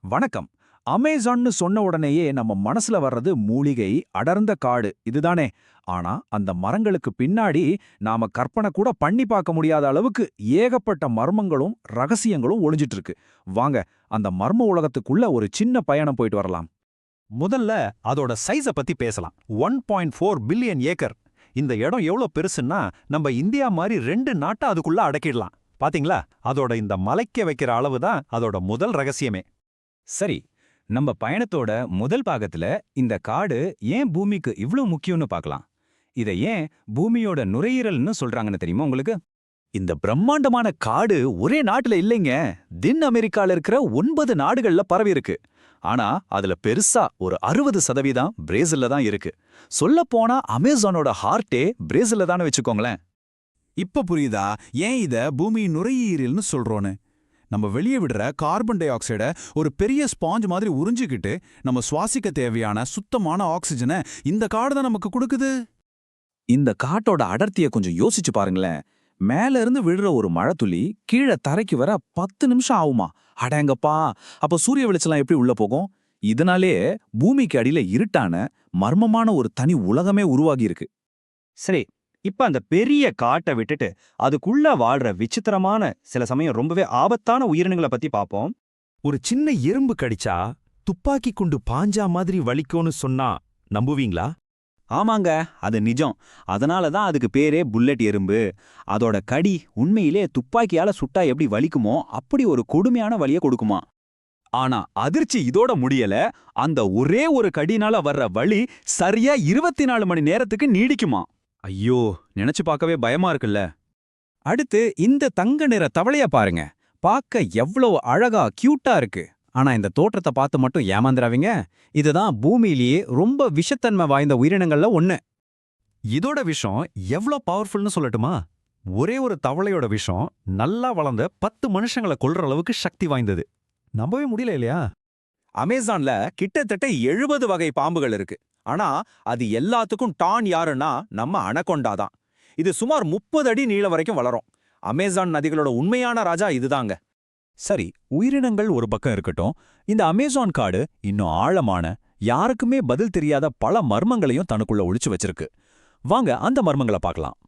வணக்கம். அமேசான்னு சொன்ன உடனேயே நம்ம மனசுல வர்றது மூலிகை, அடர்ந்த காடு இதுதானே. ஆனா அந்த மரங்களுக்கு பின்னாடி நாம கற்பனை கூட பண்ணி பார்க்க முடியாத அளவுக்கு ஏகப்பட்ட மர்மங்களும் ரகசியங்களும் ஒளிஞ்சிட்டு இருக்கு. வாங்க அந்த மர்ம உலகத்துக்குள்ள ஒரு சின்ன பயணம் போயிட்டு வரலாம். முதல்ல அதோட சைஸ பத்தி பேசலாம். 1.4 பில்லியன் ஏக்கர். இந்த இடம் எவ்வளோ பெருசுன்னா நம்ம இந்தியா மாதிரி 2 நாட்டை அதுக்குள்ள அடக்கிடலாம். பாத்தீங்களா? அதோட இந்த மலைக்க வைக்கிற அளவு தான் அதோட முதல் ரகசியமே. சரி, நம்ம பயணத்தோட முதல் பாகத்துல இந்த காடு ஏன் பூமிக்கு இவ்ளோ முக்கியம்னு பார்க்கலாம். இதை ஏன் பூமியோட நுரையீரல்னு சொல்றாங்கன்னு தெரியுமா உங்களுக்கு? இந்த பிரம்மாண்டமான காடு ஒரே நாட்டுல இல்லைங்க. தென் அமெரிக்கால இருக்கிற 9 நாடுகள்ல பரவி இருக்கு. ஆனா அதுல பெருசா ஒரு 60% பிரேசில்ல தான் இருக்கு. சொல்லப் போனா அமேசானோட ஹார்ட்டே பிரேசில்ல தானே வச்சுக்கோங்களேன். இப்ப புரியுதா ஏன் இத பூமியின் நுரையீரல்னு சொல்றோன்னு? நம்ம வெளியே விடுற கார்பன் டை ஆக்சைடை ஒரு பெரிய ஸ்பாஞ்ச் மாதிரி உறிஞ்சிக்கிட்டு நம்ம சுவாசிக்க தேவையான சுத்தமான ஆக்சிஜனை இந்த காடு தான் நமக்கு கொடுக்குது. இந்த காட்டோட அடர்த்தியை கொஞ்சம் யோசிச்சு பாருங்களேன். மேல இருந்து விழுற ஒரு மழைத்துளி கீழே தரைக்கு வர 10 நிமிஷம் ஆகுமா? அடேங்கப்பா, அப்ப சூரிய வெளிச்சலாம் எப்படி உள்ள போகும்? இதனாலே பூமிக்கு அடியில இருட்டான மர்மமான ஒரு தனி உலகமே உருவாகி இருக்கு. சரி, இப்ப அந்த பெரிய காட்டை விட்டுட்டு அதுக்குள்ள வாழ்ற விசித்திரமான, சில சமயம் ரொம்பவே ஆபத்தான உயிரினங்களை பத்தி பாப்போம். ஒரு சின்ன எறும்பு கடிச்சா துப்பாக்கி குண்டு பாஞ்சா மாதிரி வலிக்கும்னு சொன்னா நம்புவீங்களா? ஆமாங்க, அது நிஜம். அதனால தான் அதுக்கு பேரே புல்லட் எறும்பு. அதோட கடி உண்மையிலே துப்பாக்கியால சுட்டா எப்படி வலிக்குமோ அப்படி ஒரு கொடுமையான வலியை கொடுக்குமா. ஆனா அதிர்ச்சி இதோட முடியல. அந்த ஒரே ஒரு கடினால வர்ற வலி சரியா 24 மணி நேரத்துக்கு நீடிக்குமா. ஐயோ, நினைச்சு பார்க்கவே பயமா இருக்குல்ல. அடுத்து இந்த தங்க நிற தவளைய பாருங்க. பார்க்க எவ்வளவு அழகா கியூட்டா இருக்கு. ஆனா இந்த தோற்றத்தை பார்த்து மட்டும் ஏமாந்துறாவீங்க. இதுதான் பூமியிலேயே ரொம்ப விஷத்தன்மை வாய்ந்த உயிரினங்கள்ல ஒண்ணு. இதோட விஷம் எவ்வளோ பவர்ஃபுல்னு சொல்லட்டுமா? ஒரே ஒரு தவளையோட விஷம் நல்லா வளர்ந்த 10 மனுஷங்களை கொல்ற அளவுக்கு சக்தி வாய்ந்தது. நம்பவே முடியல இல்லையா? அமேசான்ல கிட்டத்தட்ட 70 வகை பாம்புகள் இருக்கு. ஆனா அது எல்லாத்துக்கும் டான் யாருன்னா நம்ம அனகொண்டா தான். இது சுமார் 30 அடி நீளம் வரைக்கும் வளரும். அமேசான் நதிகளோட உண்மையான ராஜா இதுதாங்க. சரி, உயிரினங்கள் ஒரு பக்கம் இருக்கட்டும். இந்த அமேசான் காடு இன்னும் ஆழமான, யாருக்குமே பதில் தெரியாத பல மர்மங்களையும் தனக்குள்ள ஒளிச்சு வச்சிருக்கு. வாங்க அந்த மர்மங்களை பார்க்கலாம்.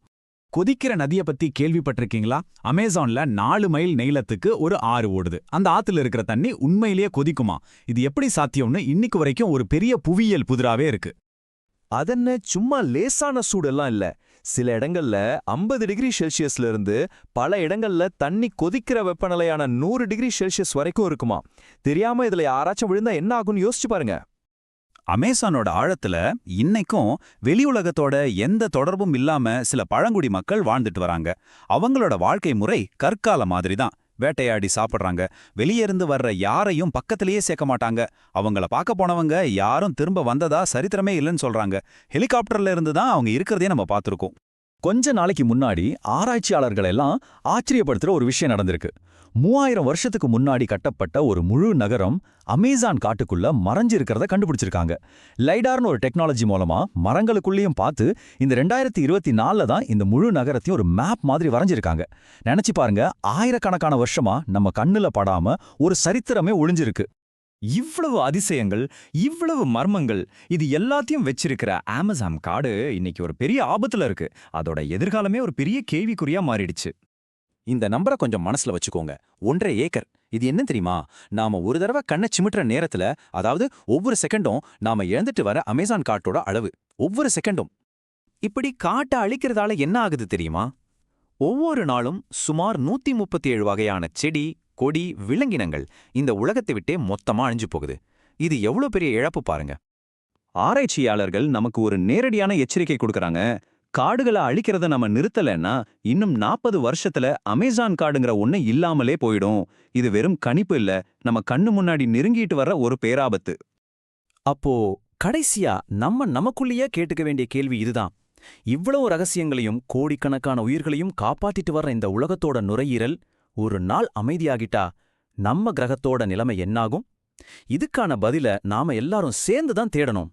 கொதிக்கிற நதியை பத்தி கேள்விப்பட்டிருக்கீங்களா? அமேசான்ல 4 மைல் நீளத்துக்கு ஒரு ஆறு ஓடுது. அந்த ஆத்துல இருக்கிற தண்ணி உண்மையிலேயே கொதிக்குமா? இது எப்படி சாத்தியம்னு இன்னைக்கு வரைக்கும் ஒரு பெரிய புவியியல் புதிராவே இருக்கு. அதென்ன சும்மா லேசான சூடெல்லாம் இல்ல. சில இடங்கள்ல 50 டிகிரி செல்சியஸ்ல இருந்து பல இடங்கள்ல தண்ணி கொதிக்கிற வெப்பநிலையான 100 டிகிரி செல்சியஸ் வரைக்கும் இருக்குமா. தெரியாம இதுல யாராச்சும் விழுந்தா என்ன ஆகும்னு யோசிச்சு பாருங்க. அமேசானோட ஆழத்துல இன்னைக்கும் வெளி உலகத்தோட எந்த தொடர்பும் இல்லாம சில பழங்குடி மக்கள் வாழ்ந்துட்டு வராங்க. அவங்களோட வாழ்க்கை முறை கற்கால மாதிரி தான். வேட்டையாடி சாப்பிடுறாங்க. வெளியே இருந்து வர்ற யாரையும் பக்கத்திலேயே சேர்க்க மாட்டாங்க. அவங்கள பார்க்க போனவங்க யாரும் திரும்ப வந்ததா சரித்திரமே இல்லைன்னு சொல்றாங்க. ஹெலிகாப்டர்ல இருந்து தான் அவங்க இருக்கிறதே நம்ம பார்த்துருக்கோம். கொஞ்ச நாளைக்கு முன்னாடி ஆராய்ச்சியாளர்கள் எல்லாம் ஆச்சரியப்படுத்துற ஒரு விஷயம் நடந்திருக்கு. 3000 வருஷத்துக்கு முன்னாடி கட்டப்பட்ட ஒரு முழு நகரம் அமேசான் காட்டுக்குள்ள மறைஞ்சிருக்கிறத கண்டுபிடிச்சிருக்காங்க. லைடார்னு ஒரு டெக்னாலஜி மூலமா மரங்களுக்குள்ளேயும் பார்த்து இந்த 2024ல தான் இந்த முழு நகரத்தையும் ஒரு மேப் மாதிரி வரைஞ்சிருக்காங்க. நினைச்சு பாருங்க, ஆயிரக்கணக்கான வருஷமா நம்ம கண்ணுல படாம ஒரு சரித்திரமே ஒளிஞ்சிருக்கு. இவ்வளவு அதிசயங்கள், இவ்வளவு மர்மங்கள், இது எல்லாத்தையும் வச்சிருக்கிற அமேசான் காடு இன்னைக்கு ஒரு பெரிய ஆபத்துல இருக்கு. அதோட எதிர்காலமே ஒரு பெரிய கேள்விக்குறியா மாறிடுச்சு. இந்த நம்பரை கொஞ்சம் மனசுல வச்சுக்கோங்க. 1.5 ஏக்கர். இது என்ன தெரியுமா? நாம ஒரு தடவை கண்ணை சிமிட்டுற நேரத்துல, அதாவது ஒவ்வொரு செகண்டும் நாம இழந்துட்டு வர அமேசான் காட்டோட அளவு. ஒவ்வொரு செகண்டும். இப்படி காட்டை அழிக்கிறதால என்ன ஆகுது தெரியுமா? ஒவ்வொரு நாளும் சுமார் 137 வகையான செடி, கொடி, விலங்கினங்கள் இந்த உலகத்தை விட்டே மொத்தமா அழிஞ்சு போகுது. இது எவ்வளவு பெரிய இழப்பு பாருங்க. ஆராய்ச்சியாளர்கள் நமக்கு ஒரு நேரடியான எச்சரிக்கை கொடுக்கறாங்க. காடுகளை அழிக்கிறத நம்ம நிறுத்தலைன்னா இன்னும் 40 வருஷத்துல அமேசான் காடுங்கிற ஒண்ணு இல்லாமலே போயிடும். இது வெறும் கணிப்பு இல்ல, நம்ம கண்ணு முன்னாடி நெருங்கிட்டு வர்ற ஒரு பேராபத்து. அப்போ கடைசியா நமக்குள்ளேயே கேட்டுக்க வேண்டிய கேள்வி இதுதான். இவ்வளவு ரகசியங்களையும் கோடிக்கணக்கான உயிர்களையும் காப்பாத்திட்டு வர்ற இந்த உலகத்தோட நுரையீரல் ஒரு நாள் அமைதியாகிட்டா நம்ம கிரகத்தோட நிலைமை என்னாகும்? இதுக்கான பதில நாம எல்லாரும் சேர்ந்துதான் தேடணும்.